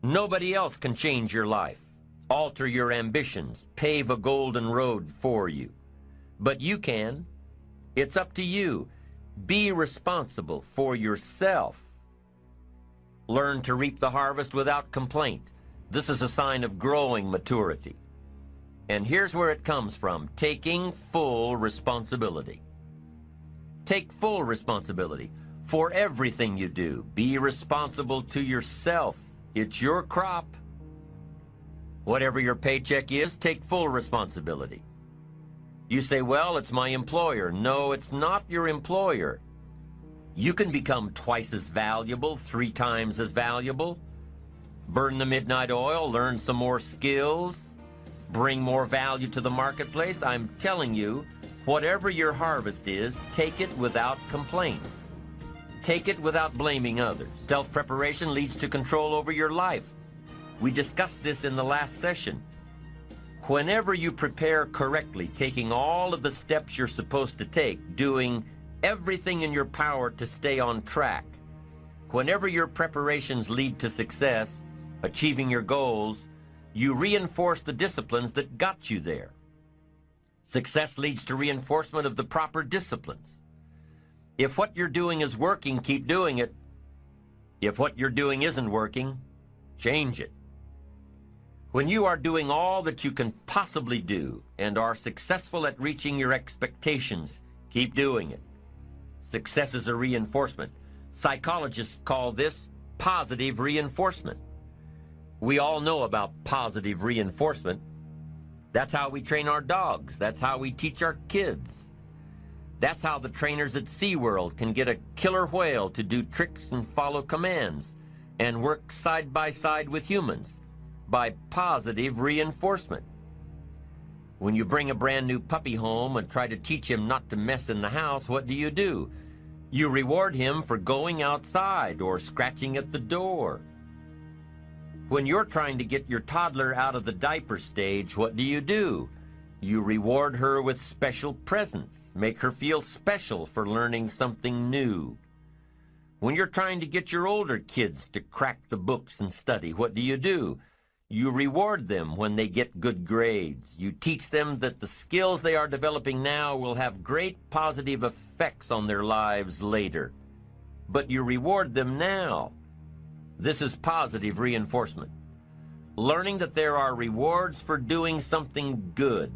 Nobody else can change your life, alter your ambitions, pave a golden road for you. But you can. It's up to you. Be responsible for yourself. Learn to reap the harvest without complaint. This is a sign of growing maturity. And here's where it comes from: taking full responsibility. Take full responsibility for everything you do. Be responsible to yourself. It's your crop. Whatever your paycheck is, take full responsibility. You say, well, it's my employer. No, it's not your employer. You can become twice as valuable, 3 times as valuable. Burn the midnight oil, learn some more skills, bring more value to the marketplace. I'm telling you, whatever your harvest is, take it without complaint. Take it without blaming others. Self-preparation leads to control over your life. We discussed this in the last session. Whenever you prepare correctly, taking all of the steps you're supposed to take, doing everything in your power to stay on track, whenever your preparations lead to success, achieving your goals, you reinforce the disciplines that got you there. Success leads to reinforcement of the proper disciplines. If what you're doing is working, keep doing it. If what you're doing isn't working, change it. When you are doing all that you can possibly do and are successful at reaching your expectations, keep doing it. Success is a reinforcement. Psychologists call this positive reinforcement. We all know about positive reinforcement. That's how we train our dogs. That's how we teach our kids. That's how the trainers at SeaWorld can get a killer whale to do tricks and follow commands and work side by side with humans, by positive reinforcement. When you bring a brand new puppy home and try to teach him not to mess in the house, what do? You reward him for going outside or scratching at the door. When you're trying to get your toddler out of the diaper stage, what do? You reward her with special presents, make her feel special for learning something new. When you're trying to get your older kids to crack the books and study, what do? You reward them when they get good grades. You teach them that the skills they are developing now will have great positive effects on their lives later. But you reward them now. This is positive reinforcement. Learning that there are rewards for doing something good,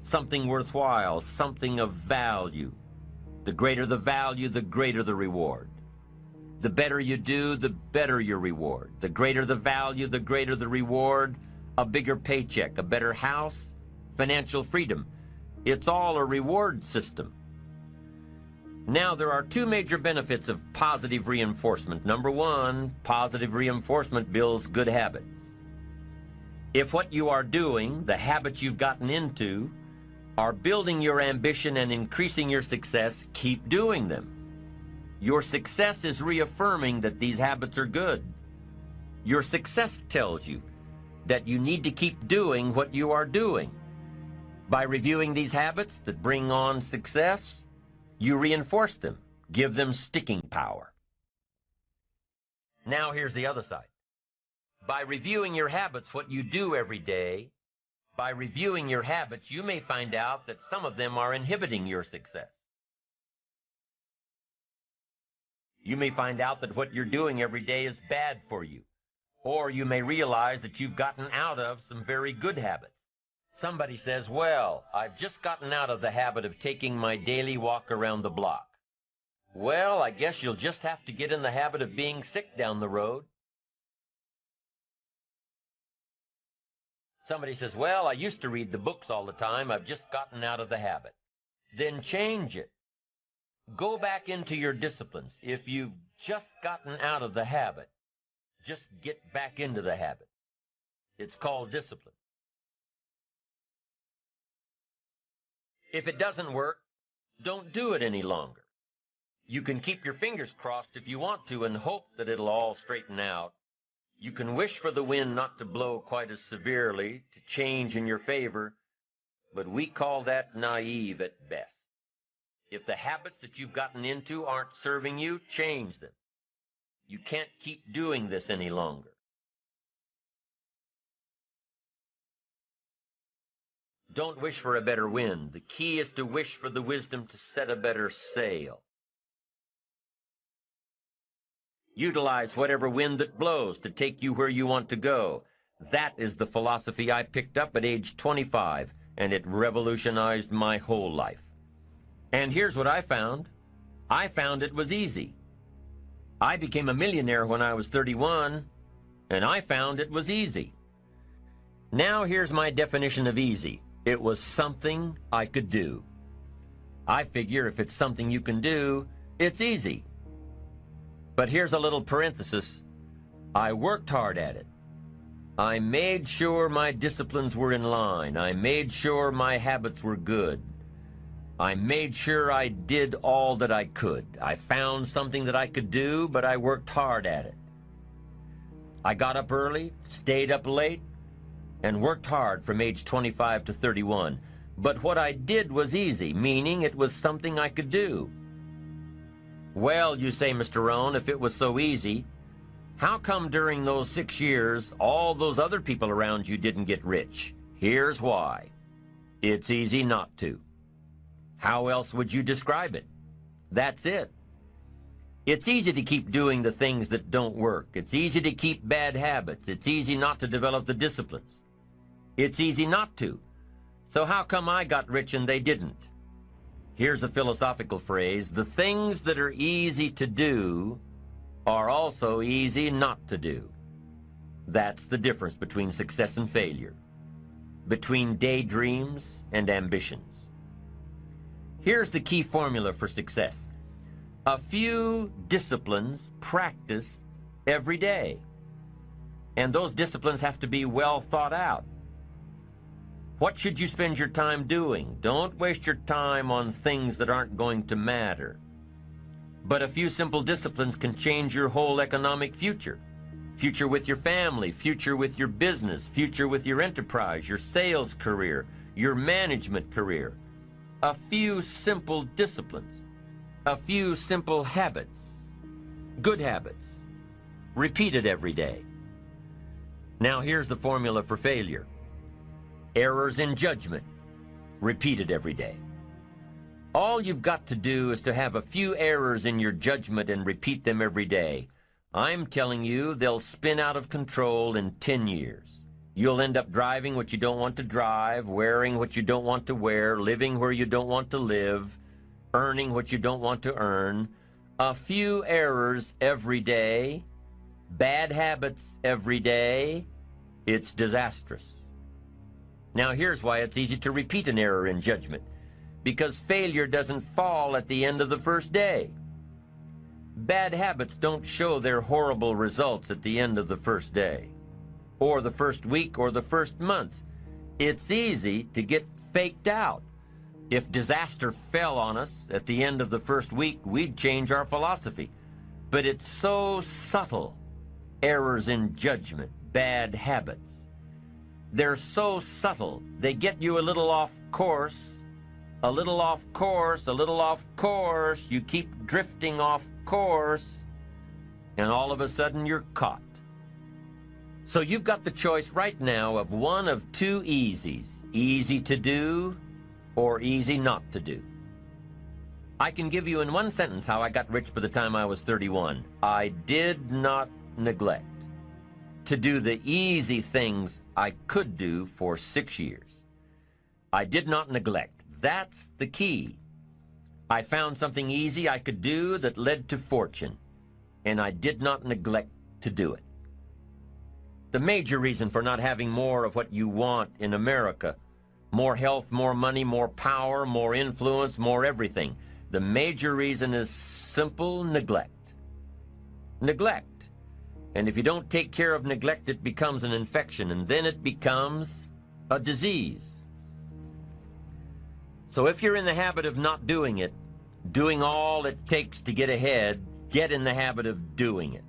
something worthwhile, something of value. The greater the value, the greater the reward. The better you do, the better your reward. The greater the value, the greater the reward. A bigger paycheck, a better house, financial freedom. It's all a reward system. Now, there are 2 major benefits of positive reinforcement. Number 1, positive reinforcement builds good habits. If what you are doing, the habits you've gotten into, are building your ambition and increasing your success, keep doing them. Your success is reaffirming that these habits are good. Your success tells you that you need to keep doing what you are doing. By reviewing these habits that bring on success, you reinforce them, give them sticking power. Now here's the other side. By reviewing your habits, what you do every day, by reviewing your habits, you may find out that some of them are inhibiting your success. You may find out that what you're doing every day is bad for you. Or you may realize that you've gotten out of some very good habits. Somebody says, well, I've just gotten out of the habit of taking my daily walk around the block. Well, I guess you'll just have to get in the habit of being sick down the road. Somebody says, well, I used to read the books all the time. I've just gotten out of the habit. Then change it. Go back into your disciplines. If you've just gotten out of the habit, just get back into the habit. It's called discipline. If it doesn't work, don't do it any longer. You can keep your fingers crossed if you want to and hope that it'll all straighten out. You can wish for the wind not to blow quite as severely, to change in your favor, but we call that naive at best. If the habits that you've gotten into aren't serving you, change them. You can't keep doing this any longer. Don't wish for a better wind. The key is to wish for the wisdom to set a better sail. Utilize whatever wind that blows to take you where you want to go. That is the philosophy I picked up at age 25, and it revolutionized my whole life. And here's what I found. I found it was easy. I became a millionaire when I was 31, and I found it was easy. Now here's my definition of easy. It was something I could do. I figure if it's something you can do, it's easy. But here's a little parenthesis. I worked hard at it. I made sure my disciplines were in line. I made sure my habits were good. I made sure I did all that I could. I found something that I could do, but I worked hard at it. I got up early, stayed up late, and worked hard from age 25 to 31. But what I did was easy, meaning it was something I could do. Well, you say, Mr. Rohn, if it was so easy, how come during those 6 years all those other people around you didn't get rich? Here's why. It's easy not to. How else would you describe it? That's it. It's easy to keep doing the things that don't work. It's easy to keep bad habits. It's easy not to develop the disciplines. It's easy not to. So how come I got rich and they didn't? Here's a philosophical phrase. The things that are easy to do are also easy not to do. That's the difference between success and failure, between daydreams and ambitions. Here's the key formula for success. A few disciplines practiced every day. And those disciplines have to be well thought out. What should you spend your time doing? Don't waste your time on things that aren't going to matter. But a few simple disciplines can change your whole economic future. Future with your family, future with your business, future with your enterprise, your sales career, your management career. A few simple disciplines, a few simple habits, good habits, repeated every day. Now here's the formula for failure. Errors in judgment, repeated every day. All you've got to do is to have a few errors in your judgment and repeat them every day. I'm telling you, they'll spin out of control in 10 years. You'll end up driving what you don't want to drive, wearing what you don't want to wear, living where you don't want to live, earning what you don't want to earn. A few errors every day, bad habits every day, it's disastrous. Now here's why it's easy to repeat an error in judgment. Because failure doesn't fall at the end of the first day. Bad habits don't show their horrible results at the end of the first day, or the first week, or the first month. It's easy to get faked out. If disaster fell on us at the end of the first week, we'd change our philosophy. But it's so subtle. Errors in judgment, bad habits. They're so subtle, they get you a little off course, a little off course, a little off course. You keep drifting off course, and all of a sudden you're caught. So you've got the choice right now of one of two easies, easy to do or easy not to do. I can give you in one sentence how I got rich by the time I was 31. I did not neglect to do the easy things I could do for 6 years. I did not neglect. That's the key. I found something easy I could do that led to fortune, and I did not neglect to do it. The major reason for not having more of what you want in America, more health, more money, more power, more influence, more everything, the major reason is simple neglect. Neglect. And if you don't take care of neglect, it becomes an infection, and then it becomes a disease. So if you're in the habit of not doing it, doing all it takes to get ahead, get in the habit of doing it.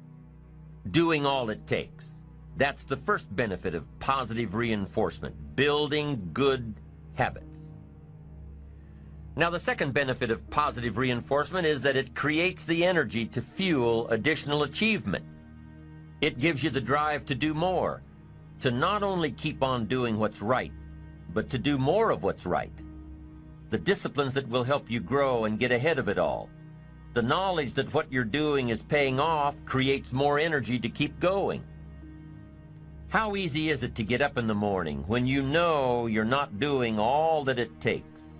Doing all it takes. That's the first benefit of positive reinforcement, building good habits. Now, the second benefit of positive reinforcement is that it creates the energy to fuel additional achievement. It gives you the drive to do more, to not only keep on doing what's right, but to do more of what's right. The disciplines that will help you grow and get ahead of it all. The knowledge that what you're doing is paying off creates more energy to keep going. How easy is it to get up in the morning when you know you're not doing all that it takes?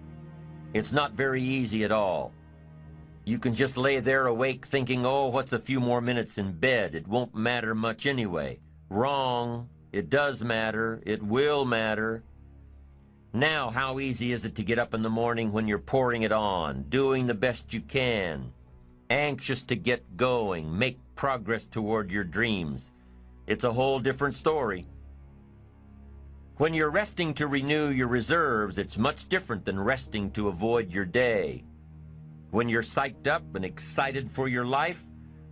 It's not very easy at all. You can just lay there awake thinking, oh, what's a few more minutes in bed? It won't matter much anyway. Wrong. It does matter. It will matter. Now, how easy is it to get up in the morning when you're pouring it on, doing the best you can, anxious to get going, make progress toward your dreams? It's a whole different story. When you're resting to renew your reserves, it's much different than resting to avoid your day. When you're psyched up and excited for your life,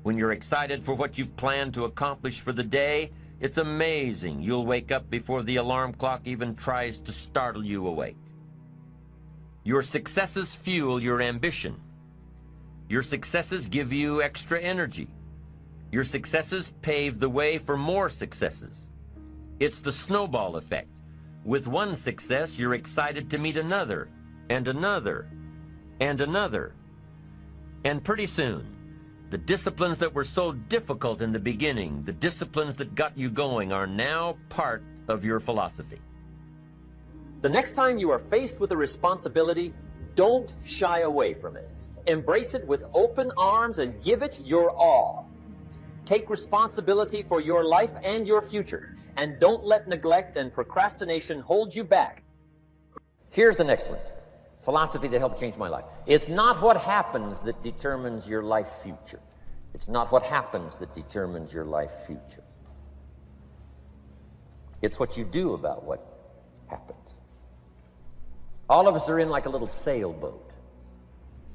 when you're excited for what you've planned to accomplish for the day, it's amazing. You'll wake up before the alarm clock even tries to startle you awake. Your successes fuel your ambition. Your successes give you extra energy. Your successes pave the way for more successes. It's the snowball effect. With one success, you're excited to meet another, and another, and another. And pretty soon, the disciplines that were so difficult in the beginning, the disciplines that got you going, are now part of your philosophy. The next time you are faced with a responsibility, don't shy away from it. Embrace it with open arms and give it your all. Take responsibility for your life and your future, and don't let neglect and procrastination hold you back. Here's the next one. Philosophy that helped change my life. It's not what happens that determines your life future. It's not what happens that determines your life future. It's what you do about what happens. All of us are in like a little sailboat.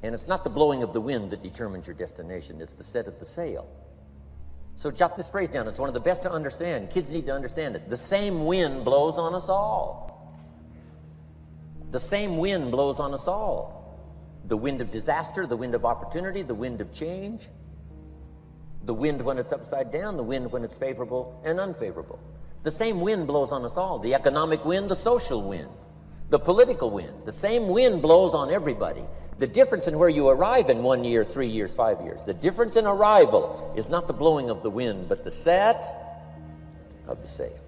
And it's not the blowing of the wind that determines your destination. It's the set of the sail. So jot this phrase down. It's one of the best to understand. Kids need to understand it. The same wind blows on us all. The same wind blows on us all. The wind of disaster, the wind of opportunity, the wind of change. The wind when it's upside down, the wind when it's favorable and unfavorable. The same wind blows on us all. The economic wind, the social wind, the political wind. The same wind blows on everybody. The difference in where you arrive in 1 year, 3 years, 5 years, the difference in arrival is not the blowing of the wind, but the set of the sail.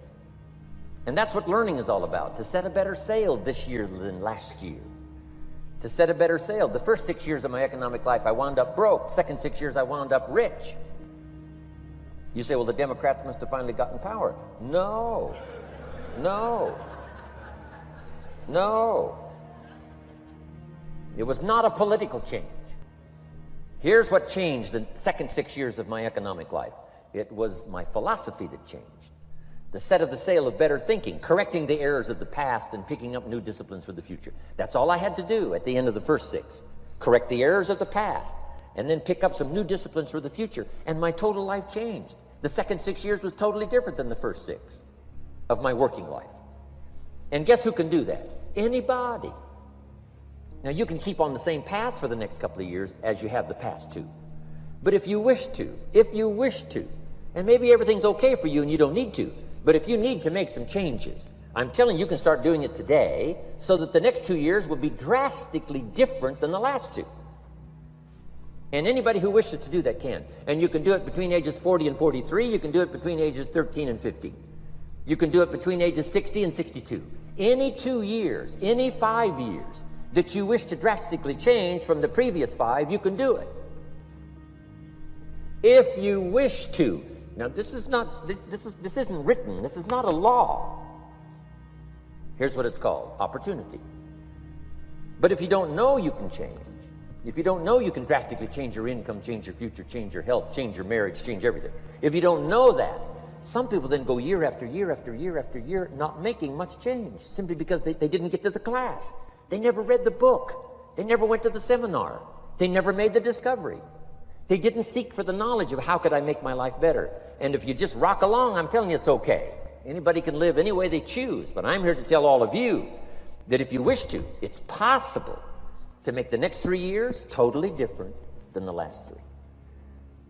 And that's what learning is all about, to set a better sail this year than last year. To set a better sail. The first 6 years of my economic life, I wound up broke. Second 6 years, I wound up rich. You say, well, the Democrats must have finally gotten power. No. No. No. It was not a political change. Here's what changed the second 6 years of my economic life. It was my philosophy that changed. The set of the sail of better thinking, correcting the errors of the past and picking up new disciplines for the future. That's all I had to do at the end of the first 6. Correct the errors of the past and then pick up some new disciplines for the future. And my total life changed. The second 6 years was totally different than the first 6 of my working life. And guess who can do that? Anybody. Now, you can keep on the same path for the next couple of years as you have the past 2. But if you wish to, and maybe everything's okay for you and you don't need to, but if you need to make some changes, I'm telling you, you can start doing it today so that the next 2 years will be drastically different than the last 2. And anybody who wishes to do that can. And you can do it between ages 40 and 43. You can do it between ages 13 and 15. You can do it between ages 60 and 62. Any 2 years, any 5 years that you wish to drastically change from the previous 5, you can do it. If you wish to. Now, this isn't written. This is not a law. Here's what it's called: opportunity. But if you don't know you can change, if you don't know you can drastically change your income, change your future, change your health, change your marriage, change everything, if you don't know that, some people then go year after year after year after year not making much change simply because they didn't get to the class. They never read the book. They never went to the seminar. They never made the discovery. They didn't seek for the knowledge of how could I make my life better. And if you just rock along, I'm telling you it's okay. Anybody can live any way they choose, but I'm here to tell all of you that if you wish to, it's possible to make the next 3 years totally different than the last 3.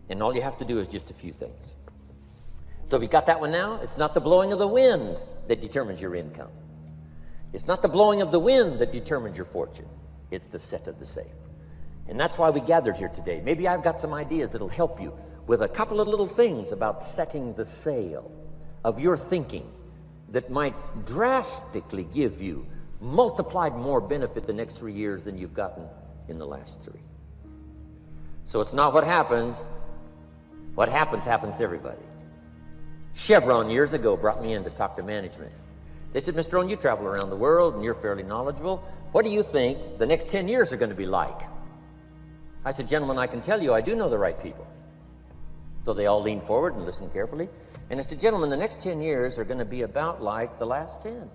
And all you have to do is just a few things. So if you got that one now, it's not the blowing of the wind that determines your income. It's not the blowing of the wind that determines your fortune. It's the set of the sail. And that's why we gathered here today. Maybe I've got some ideas that'll help you with a couple of little things about setting the sail of your thinking that might drastically give you multiplied more benefit the next 3 years than you've gotten in the last 3. So it's not what happens. What happens to everybody. Chevron years ago brought me in to talk to management. They said, Mr. Rohn, you travel around the world and you're fairly knowledgeable. What do you think the next 10 years are going to be like? I said, gentlemen, I can tell you I do know the right people. So they all leaned forward and listened carefully. And I said, gentlemen, the next 10 years are going to be about like the last 10.